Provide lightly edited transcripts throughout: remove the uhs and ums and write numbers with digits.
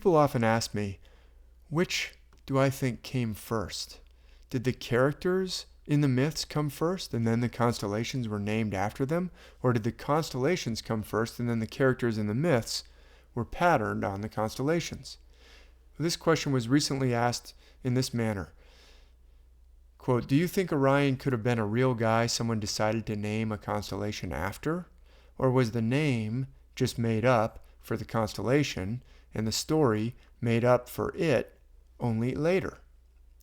People often ask me, which do I think came first? Did the characters in the myths come first and then the constellations were named after them? Or did the constellations come first and then the characters in the myths were patterned on the constellations? This question was recently asked in this manner. Quote, do you think Orion could have been a real guy someone decided to name a constellation after? Or was the name just made up for the constellation and the story made up for it only later?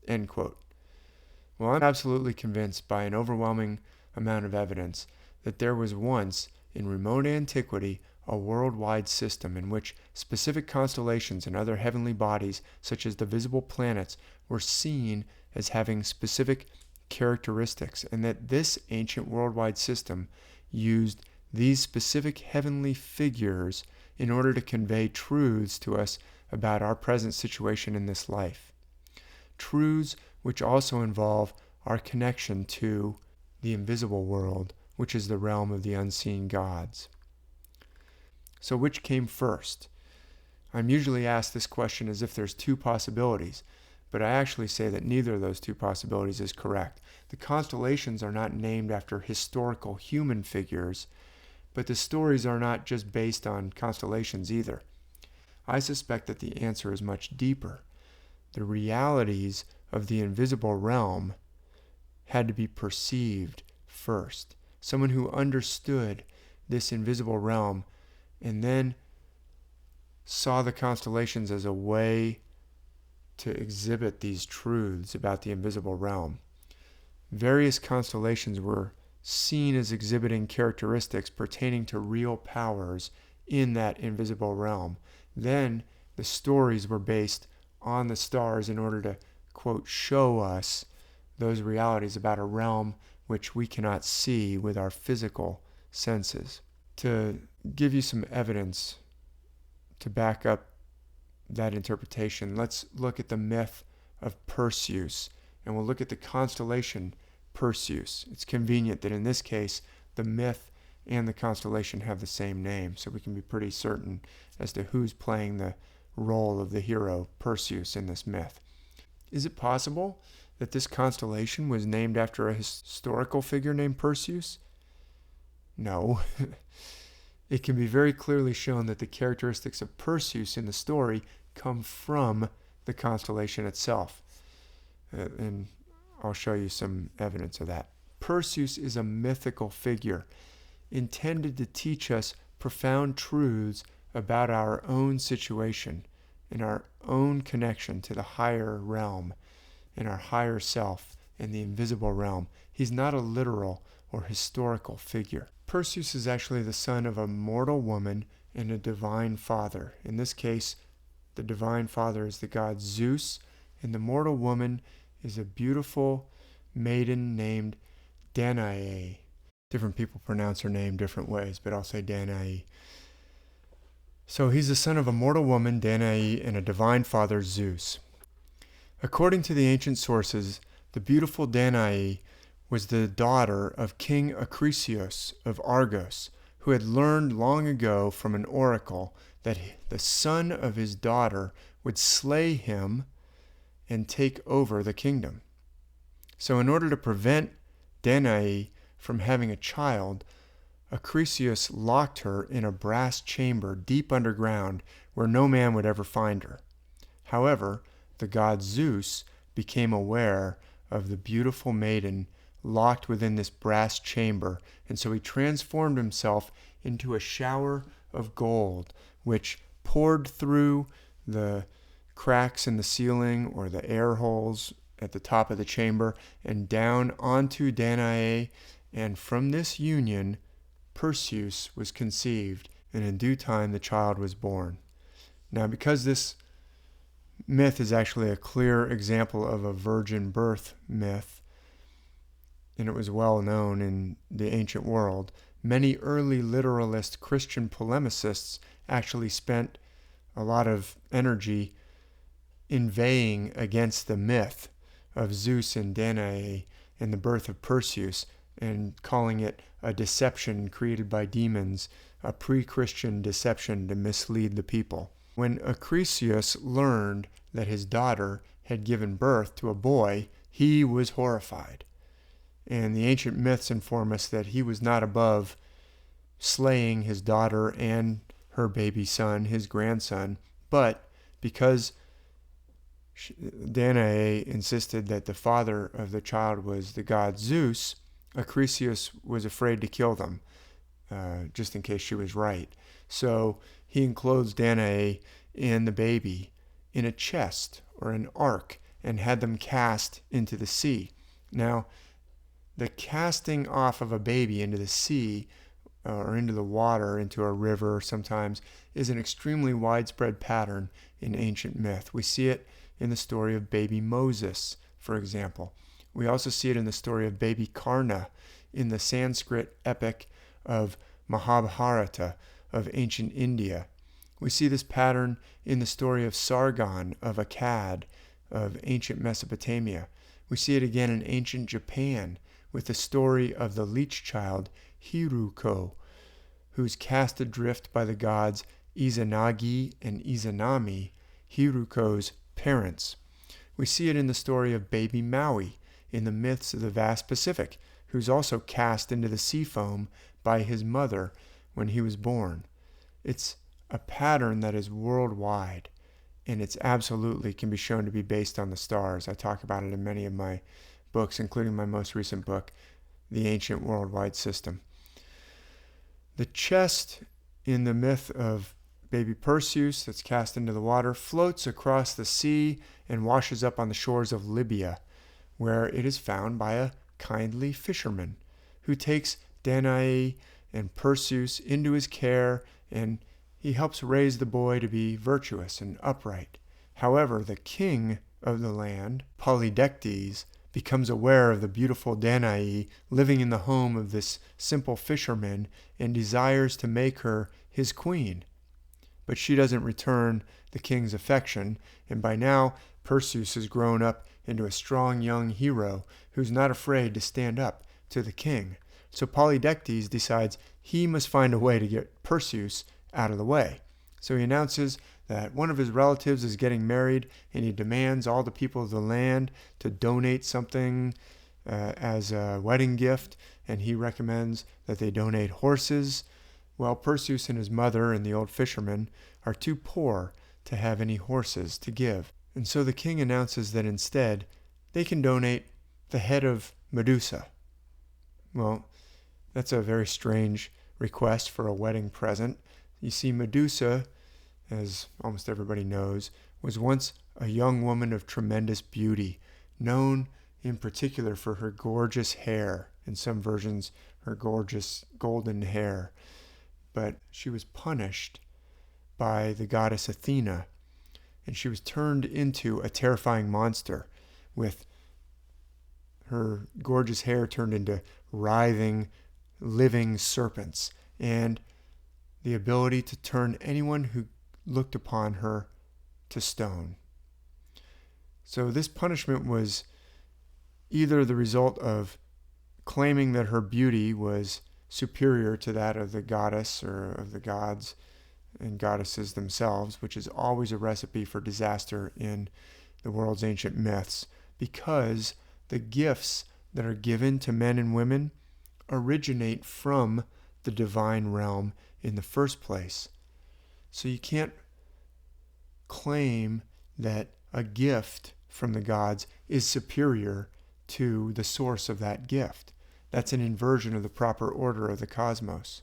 End quote. Well, I'm absolutely convinced by an overwhelming amount of evidence that there was once, in remote antiquity, a worldwide system in which specific constellations and other heavenly bodies, such as the visible planets, were seen as having specific characteristics, and that this ancient worldwide system used these specific heavenly figures in order to convey truths to us about our present situation in this life. Truths which also involve our connection to the invisible world, which is the realm of the unseen gods. So which came first? I'm usually asked this question as if there's two possibilities, but I actually say that neither of those two possibilities is correct. The constellations are not named after historical human figures, but the stories are not just based on constellations either. I suspect that the answer is much deeper. The realities of the invisible realm had to be perceived first. Someone who understood this invisible realm and then saw the constellations as a way to exhibit these truths about the invisible realm. Various constellations were seen as exhibiting characteristics pertaining to real powers in that invisible realm. Then the stories were based on the stars in order to, quote, show us those realities about a realm which we cannot see with our physical senses. To give you some evidence to back up that interpretation, let's look at the myth of Perseus, and we'll look at the constellation Perseus. It's convenient that in this case, the myth and the constellation have the same name, so we can be pretty certain as to who's playing the role of the hero Perseus in this myth. Is it possible that this constellation was named after a historical figure named Perseus? No. It can be very clearly shown that the characteristics of Perseus in the story come from the constellation itself. And I'll show you some evidence of that. Perseus is a mythical figure intended to teach us profound truths about our own situation and our own connection to the higher realm and our higher self and the invisible realm. He's not a literal or historical figure. Perseus is actually the son of a mortal woman and a divine father. In this case, the divine father is the god Zeus, and the mortal woman is a beautiful maiden named Danae. Different people pronounce her name different ways, but I'll say Danae. So he's the son of a mortal woman, Danae, and a divine father, Zeus. According to the ancient sources, the beautiful Danae was the daughter of King Perseus of Argos, who had learned long ago from an oracle that the son of his daughter would slay him and take over the kingdom. So in order to prevent Danae from having a child, Perseus locked her in a brass chamber deep underground where no man would ever find her. However, the god Zeus became aware of the beautiful maiden locked within this brass chamber, and so he transformed himself into a shower of gold, which poured through the cracks in the ceiling or the air holes at the top of the chamber and down onto Danae, and from this union Perseus was conceived, and in due time the child was born. Now, because this myth is actually a clear example of a virgin birth myth, and it was well known in the ancient world, many early literalist Christian polemicists actually spent a lot of energy inveighing against the myth of Zeus and Danae and the birth of Perseus, and calling it a deception created by demons, a pre-Christian deception to mislead the people. When Acrisius learned that his daughter had given birth to a boy, he was horrified. And the ancient myths inform us that he was not above slaying his daughter and her baby son, his grandson, but because Danae insisted that the father of the child was the god Zeus, Acrisius was afraid to kill them, just in case she was right. So he enclosed Danae and the baby in a chest or an ark and had them cast into the sea. Now, the casting off of a baby into the sea or into the water, into a river sometimes, is an extremely widespread pattern in ancient myth. We see it in the story of baby Moses, for example. We also see it in the story of baby Karna in the Sanskrit epic of Mahabharata of ancient India. We see this pattern in the story of Sargon of Akkad of ancient Mesopotamia. We see it again in ancient Japan with the story of the leech child Hiruko, who's cast adrift by the gods Izanagi and Izanami, Hiruko's parents. We see it in the story of baby Maui in the myths of the vast Pacific, who's also cast into the sea foam by his mother when he was born. It's a pattern that is worldwide, and it's absolutely can be shown to be based on the stars. I talk about it in many of my books, including my most recent book, The Ancient Worldwide System. The chest in the myth of baby Perseus that's cast into the water floats across the sea and washes up on the shores of Libya, where it is found by a kindly fisherman who takes Danae and Perseus into his care, and he helps raise the boy to be virtuous and upright. However, the king of the land, Polydectes, becomes aware of the beautiful Danae living in the home of this simple fisherman and desires to make her his queen. But she doesn't return the king's affection, and by now Perseus has grown up into a strong young hero who's not afraid to stand up to the king. So Polydectes decides he must find a way to get Perseus out of the way. So he announces that one of his relatives is getting married, and he demands all the people of the land to donate something as a wedding gift, and he recommends that they donate horses. Well, Perseus and his mother and the old fisherman are too poor to have any horses to give. And so the king announces that instead they can donate the head of Medusa. Well, that's a very strange request for a wedding present. You see, Medusa, as almost everybody knows, was once a young woman of tremendous beauty, known in particular for her gorgeous hair, in some versions her gorgeous golden hair. But she was punished by the goddess Athena, and she was turned into a terrifying monster with her gorgeous hair turned into writhing, living serpents, and the ability to turn anyone who looked upon her to stone. So this punishment was either the result of claiming that her beauty was superior to that of the goddess or of the gods and goddesses themselves, which is always a recipe for disaster in the world's ancient myths, because the gifts that are given to men and women originate from the divine realm in the first place. So you can't claim that a gift from the gods is superior to the source of that gift. That's an inversion of the proper order of the cosmos.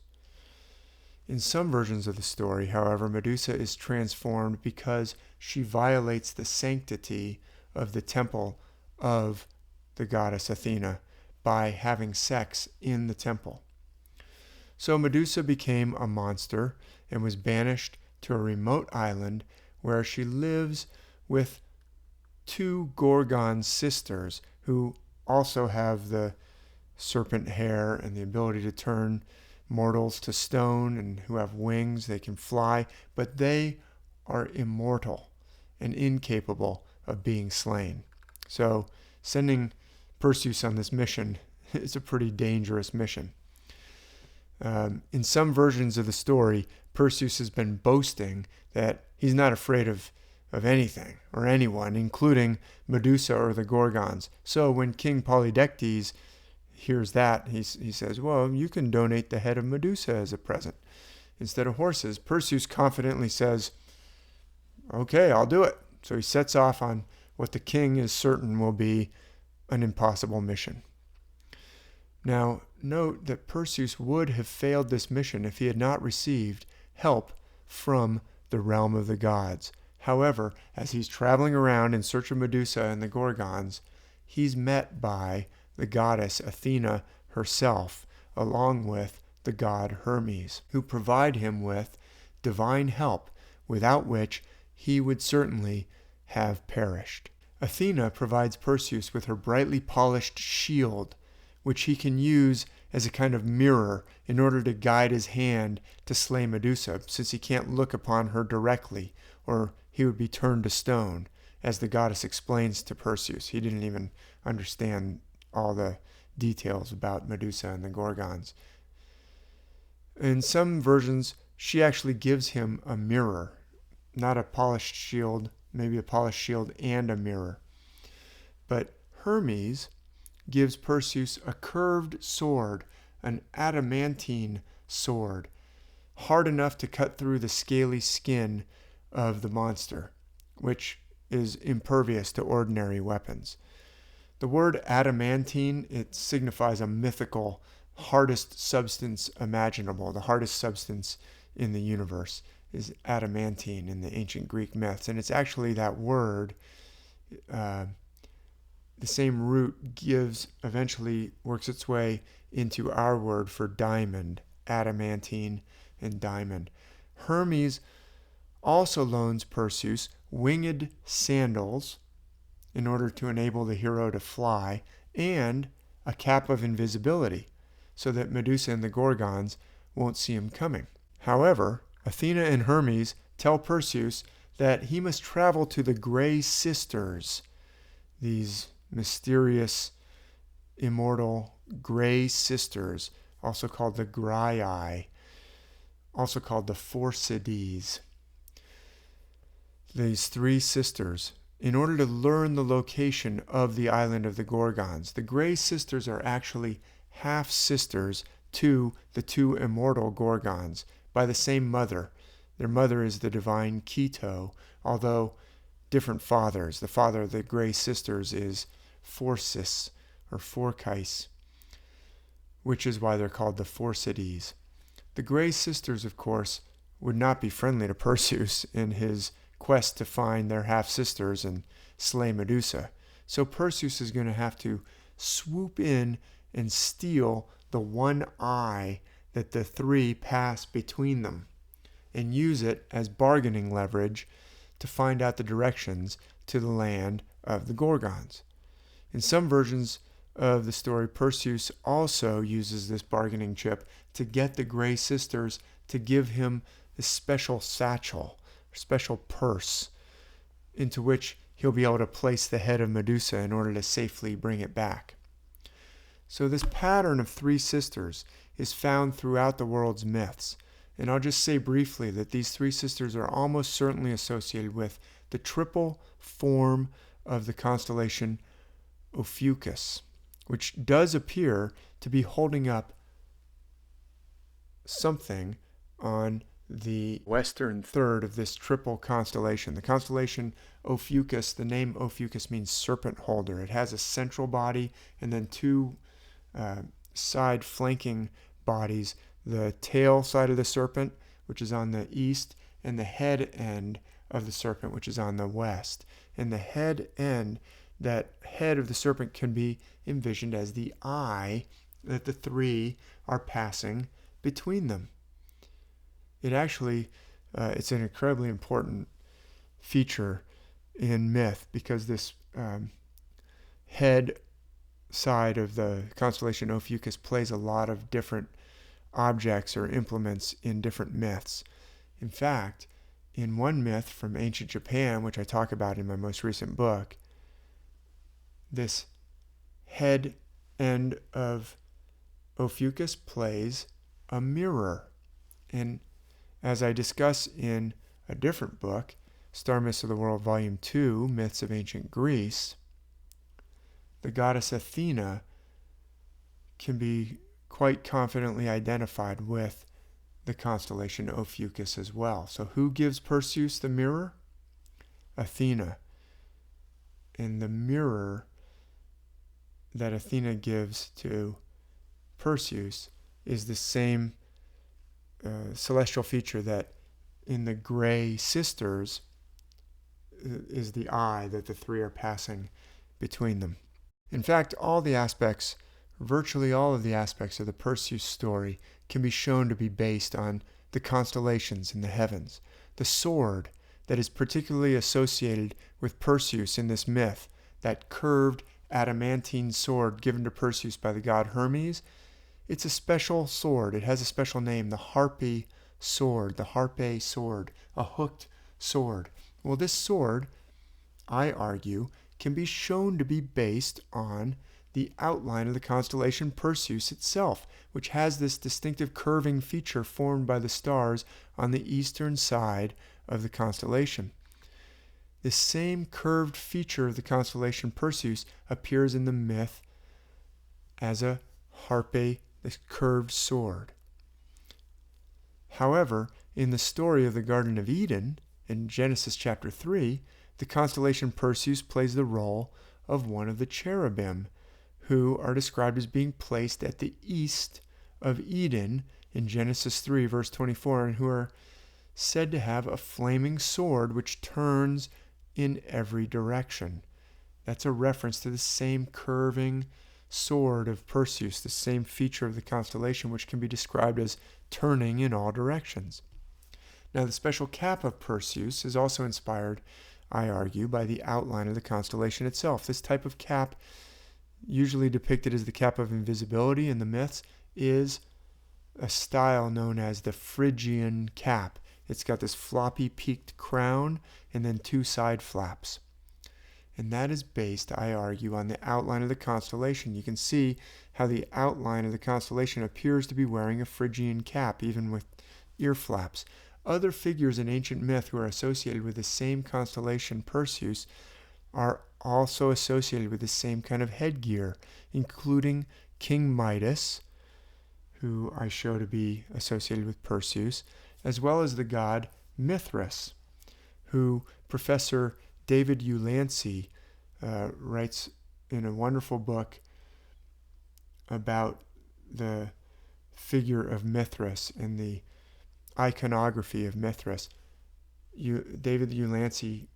In some versions of the story, however, Medusa is transformed because she violates the sanctity of the temple of the goddess Athena by having sex in the temple. So Medusa became a monster and was banished to a remote island where she lives with two Gorgons sisters who also have the serpent hair and the ability to turn mortals to stone, and who have wings. They can fly, but they are immortal and incapable of being slain. So sending Perseus on this mission is a pretty dangerous mission. In some versions of the story, Perseus has been boasting that he's not afraid of anything or anyone, including Medusa or the Gorgons. So when King Polydectes hears that, he says, well, you can donate the head of Medusa as a present instead of horses. Perseus confidently says, okay, I'll do it. So he sets off on what the king is certain will be an impossible mission. Now, note that Perseus would have failed this mission if he had not received help from the realm of the gods. However, as he's traveling around in search of Medusa and the Gorgons, he's met by the goddess Athena herself, along with the god Hermes, who provide him with divine help, without which he would certainly have perished. Athena provides Perseus with her brightly polished shield, which he can use as a kind of mirror in order to guide his hand to slay Medusa, since he can't look upon her directly, or he would be turned to stone, as the goddess explains to Perseus. He didn't even understand all the details about Medusa and the Gorgons. In some versions, she actually gives him a mirror, not a polished shield, maybe a polished shield and a mirror. But Hermes gives Perseus a curved sword, an adamantine sword, hard enough to cut through the scaly skin of the monster, which is impervious to ordinary weapons. The word adamantine, it signifies a mythical, hardest substance imaginable. The hardest substance in the universe is adamantine in the ancient Greek myths. And it's actually that word, the same root eventually works its way into our word for diamond, adamantine and diamond. Hermes also loans Perseus winged sandals in order to enable the hero to fly, and a cap of invisibility so that Medusa and the Gorgons won't see him coming. However, Athena and Hermes tell Perseus that he must travel to the Gray Sisters, these mysterious, immortal Gray Sisters, also called the Graii, also called the Phorcides. These three sisters, in order to learn the location of the island of the Gorgons. The Gray Sisters are actually half-sisters to the two immortal Gorgons by the same mother. Their mother is the divine Keto, although different fathers. The father of the Gray Sisters is Phorcys, or Phorcys, which is why they're called the Phorcides. The Gray Sisters, of course, would not be friendly to Perseus in his quest to find their half-sisters and slay Medusa. So Perseus is going to have to swoop in and steal the one eye that the three pass between them and use it as bargaining leverage to find out the directions to the land of the Gorgons. In some versions of the story, Perseus also uses this bargaining chip to get the Gray Sisters to give him this special satchel, special purse, into which he'll be able to place the head of Medusa in order to safely bring it back. So this pattern of three sisters is found throughout the world's myths. And I'll just say briefly that these three sisters are almost certainly associated with the triple form of the constellation Ophiuchus, which does appear to be holding up something on the western third of this triple constellation. The constellation Ophiuchus, the name Ophiuchus means serpent holder. It has a central body and then two side flanking bodies, the tail side of the serpent, which is on the east, and the head end of the serpent, which is on the west. And the head end, that head of the serpent, can be envisioned as the eye that the three are passing between them. It actually, it's an incredibly important feature in myth because this head side of the constellation Ophiuchus plays a lot of different objects or implements in different myths. In fact, in one myth from ancient Japan, which I talk about in my most recent book, this head end of Ophiuchus plays a mirror. And as I discuss in a different book, Star Myths of the World, Volume 2, Myths of Ancient Greece, the goddess Athena can be quite confidently identified with the constellation Ophiuchus as well. So who gives Perseus the mirror? Athena. And the mirror that Athena gives to Perseus is the same celestial feature that in the Gray Sisters is the eye that the three are passing between them. In fact, virtually all of the aspects of the Perseus story can be shown to be based on the constellations in the heavens. The sword that is particularly associated with Perseus in this myth, that curved adamantine sword given to Perseus by the god Hermes, it's a special sword. It has a special name, the harpe sword, a hooked sword. Well, this sword, I argue, can be shown to be based on the outline of the constellation Perseus itself, which has this distinctive curving feature formed by the stars on the eastern side of the constellation. This same curved feature of the constellation Perseus appears in the myth as a harpe, this curved sword. However, in the story of the Garden of Eden, in Genesis chapter 3, the constellation Perseus plays the role of one of the cherubim, who are described as being placed at the east of Eden in Genesis 3, verse 24, and who are said to have a flaming sword which turns in every direction. That's a reference to the same curving sword of Perseus, the same feature of the constellation which can be described as turning in all directions. Now, the special cap of Perseus is also inspired, I argue, by the outline of the constellation itself. This type of cap, usually depicted as the cap of invisibility in the myths, is a style known as the Phrygian cap. It's got this floppy peaked crown and then two side flaps. And that is based, I argue, on the outline of the constellation. You can see how the outline of the constellation appears to be wearing a Phrygian cap, even with ear flaps. Other figures in ancient myth who are associated with the same constellation, Perseus, are also associated with the same kind of headgear, including King Midas, who I show to be associated with Perseus, as well as the god Mithras, who Professor David Ulansey writes in a wonderful book about the figure of Mithras and the iconography of Mithras. David Ulansey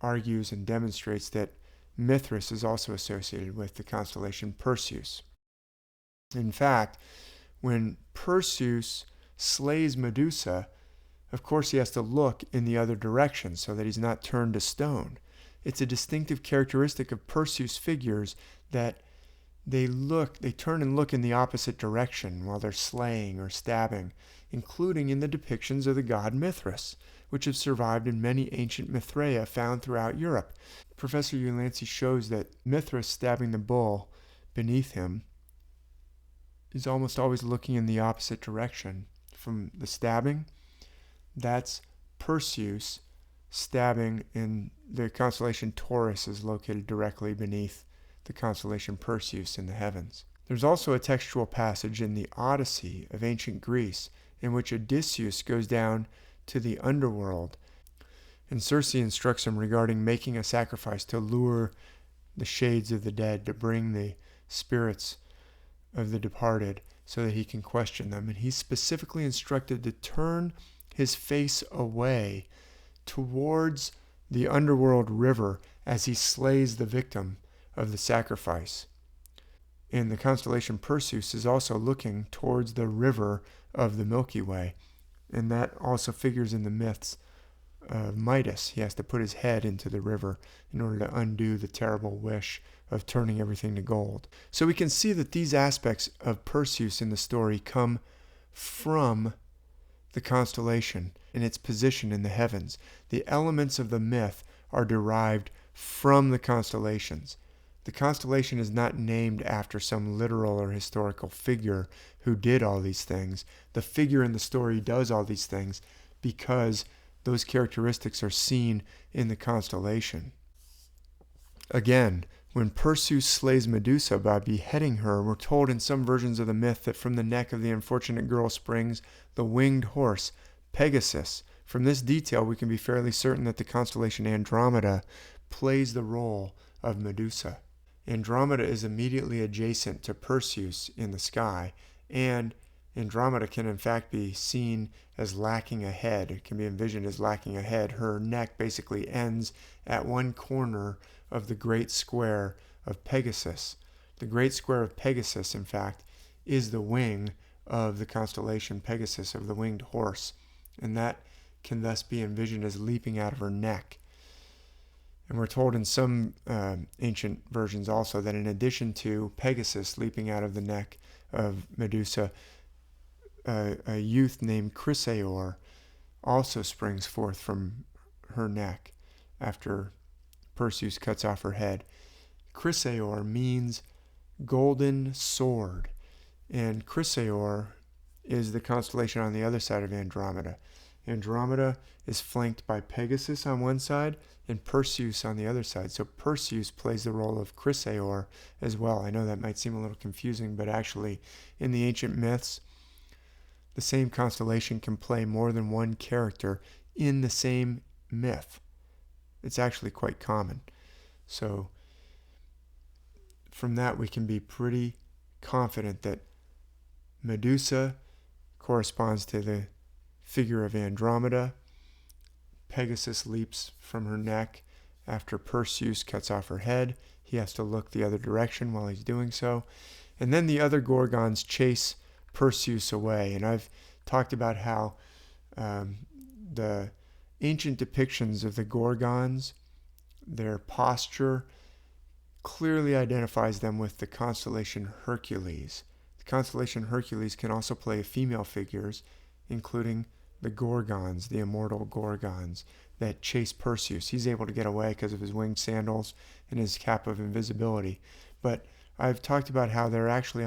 argues and demonstrates that Mithras is also associated with the constellation Perseus. In fact, when Perseus slays Medusa, of course he has to look in the other direction so that he's not turned to stone. It's a distinctive characteristic of Perseus figures that they turn and look in the opposite direction while they're slaying or stabbing, including in the depictions of the god Mithras, which have survived in many ancient Mithraea found throughout Europe. Professor Ulansey shows that Mithras stabbing the bull beneath him is almost always looking in the opposite direction from the stabbing. That's Perseus stabbing, in the constellation Taurus is located directly beneath the constellation Perseus in the heavens. There's also a textual passage in the Odyssey of ancient Greece in which Odysseus goes down to the underworld, and Circe instructs him regarding making a sacrifice to lure the shades of the dead, to bring the spirits of the departed so that he can question them. And he's specifically instructed to turn his face away towards the underworld river as he slays the victim of the sacrifice. And the constellation Perseus is also looking towards the river of the Milky Way. And that also figures in the myths of Midas. He has to put his head into the river in order to undo the terrible wish of turning everything to gold. So we can see that these aspects of Perseus in the story come from the constellation and its position in the heavens. The elements of the myth are derived from the constellations. The constellation is not named after some literal or historical figure who did all these things. The figure in the story does all these things because those characteristics are seen in the constellation. Again, when Perseus slays Medusa by beheading her, we're told in some versions of the myth that from the neck of the unfortunate girl springs the winged horse, Pegasus. From this detail, we can be fairly certain that the constellation Andromeda plays the role of Medusa. Andromeda is immediately adjacent to Perseus in the sky, and Andromeda can in fact be seen as lacking a head. It can be envisioned as lacking a head. Her neck basically ends at one corner of the great square of Pegasus. The great square of Pegasus, in fact, is the wing of the constellation Pegasus, of the winged horse, and that can thus be envisioned as leaping out of her neck. And we're told in some ancient versions also that in addition to Pegasus leaping out of the neck of Medusa, a youth named Chrysaor also springs forth from her neck after Perseus cuts off her head. Chrysaor means golden sword, and Chrysaor is the constellation on the other side of Andromeda. Andromeda is flanked by Pegasus on one side and Perseus on the other side. So Perseus plays the role of Chrysaor as well. I know that might seem a little confusing, but actually in the ancient myths, the same constellation can play more than one character in the same myth. It's actually quite common. So from that we can be pretty confident that Medusa corresponds to the figure of Andromeda. Pegasus leaps from her neck after Perseus cuts off her head. He has to look the other direction while he's doing so. And then the other Gorgons chase Perseus away. And I've talked about how the ancient depictions of the Gorgons, their posture, clearly identifies them with the constellation Hercules. The constellation Hercules can also play female figures, including the Gorgons, the immortal Gorgons that chase Perseus. He's able to get away because of his winged sandals and his cap of invisibility. But I've talked about how they're actually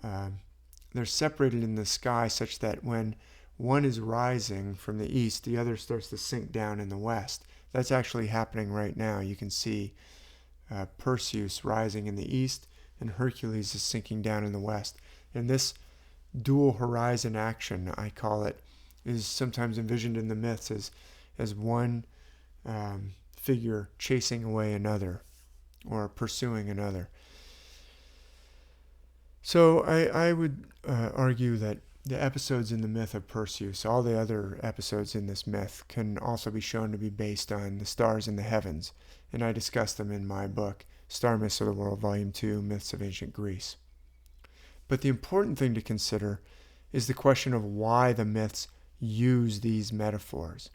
they're separated in the sky such that when one is rising from the east, the other starts to sink down in the west. That's actually happening right now. You can see Perseus rising in the east and Hercules is sinking down in the west. And this dual horizon action, I call it, is sometimes envisioned in the myths as one figure chasing away another or pursuing another. So I would argue that the episodes in the myth of Perseus, all the other episodes in this myth, can also be shown to be based on the stars in the heavens, and I discuss them in my book, Star Myths of the World, Volume 2, Myths of Ancient Greece. But the important thing to consider is the question of why the myths use these metaphors.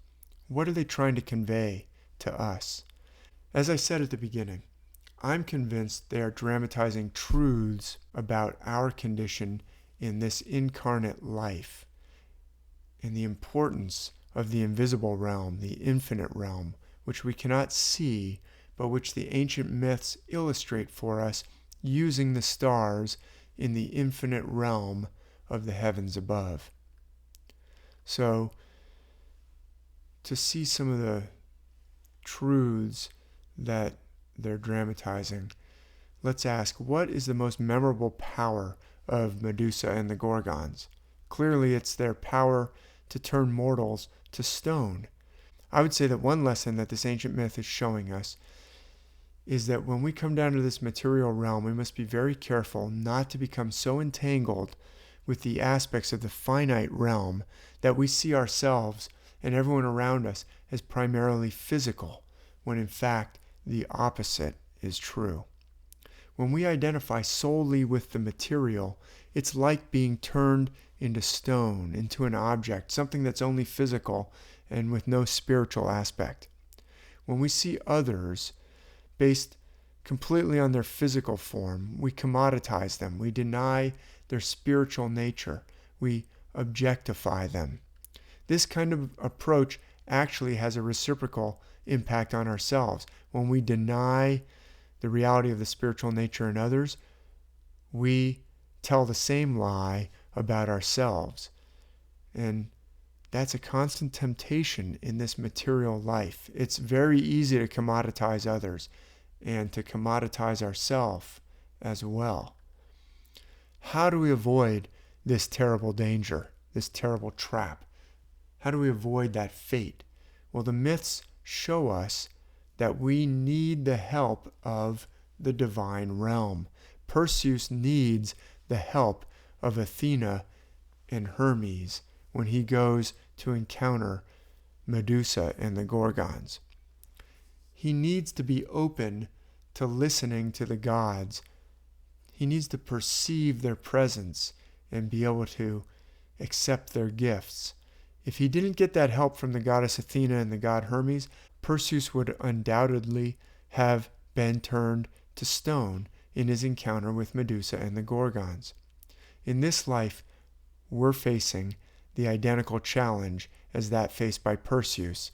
What are they trying to convey to us? As I said at the beginning, I'm convinced they are dramatizing truths about our condition in this incarnate life and the importance of the invisible realm, the infinite realm, which we cannot see, but which the ancient myths illustrate for us using the stars in the infinite realm of the heavens above. So, to see some of the truths that they're dramatizing, let's ask, what is the most memorable power of Medusa and the Gorgons? Clearly, it's their power to turn mortals to stone. I would say that one lesson that this ancient myth is showing us is that when we come down to this material realm, we must be very careful not to become so entangled with the aspects of the finite realm that we see ourselves and everyone around us as primarily physical, when in fact the opposite is true. When we identify solely with the material, it's like being turned into stone, into an object, something that's only physical and with no spiritual aspect. When we see others based completely on their physical form, we commoditize them, we deny their spiritual nature, we objectify them. This kind of approach actually has a reciprocal impact on ourselves. When we deny the reality of the spiritual nature in others, we tell the same lie about ourselves. And that's a constant temptation in this material life. It's very easy to commoditize others and to commoditize ourselves as well. How do we avoid this terrible danger, this terrible trap? How do we avoid that fate? Well, the myths show us that we need the help of the divine realm. Perseus needs the help of Athena and Hermes when he goes to encounter Medusa and the Gorgons. He needs to be open to listening to the gods. He needs to perceive their presence and be able to accept their gifts. If he didn't get that help from the goddess Athena and the god Hermes, Perseus would undoubtedly have been turned to stone in his encounter with Medusa and the Gorgons. In this life, we're facing the identical challenge as that faced by Perseus,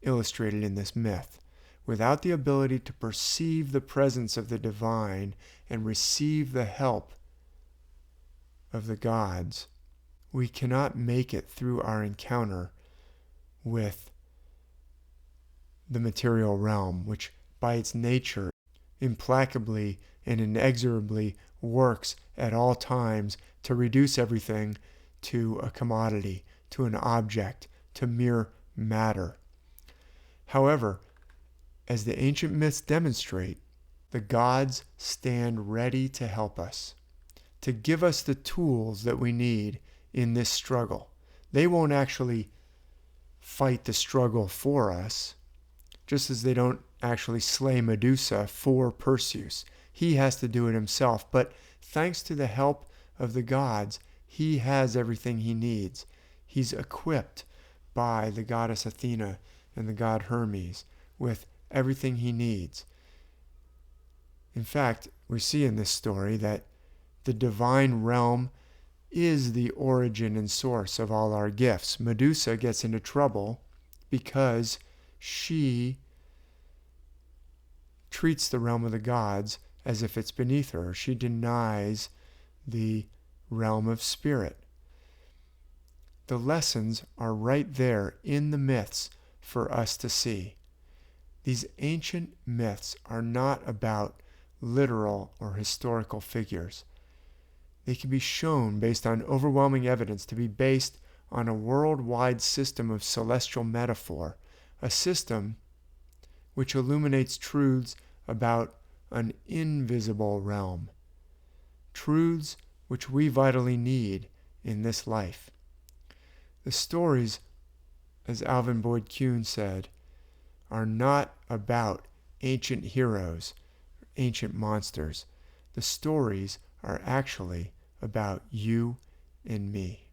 illustrated in this myth. Without the ability to perceive the presence of the divine and receive the help of the gods, we cannot make it through our encounter with the material realm, which by its nature implacably and inexorably works at all times to reduce everything to a commodity, to an object, to mere matter. However, as the ancient myths demonstrate, the gods stand ready to help us, to give us the tools that we need in this struggle. They won't actually fight the struggle for us, just as they don't actually slay Medusa for Perseus. He has to do it himself, but thanks to the help of the gods, he has everything he needs. He's equipped by the goddess Athena and the god Hermes with everything he needs. In fact, we see in this story that the divine realm is the origin and source of all our gifts. Medusa gets into trouble because she treats the realm of the gods as if it's beneath her. She denies the realm of spirit. The lessons are right there in the myths for us to see. These ancient myths are not about literal or historical figures. They can be shown based on overwhelming evidence to be based on a worldwide system of celestial metaphor, a system which illuminates truths about an invisible realm, truths which we vitally need in this life. The stories, as Alvin Boyd Kuhn said, are not about ancient heroes, ancient monsters. The stories are actually about you and me.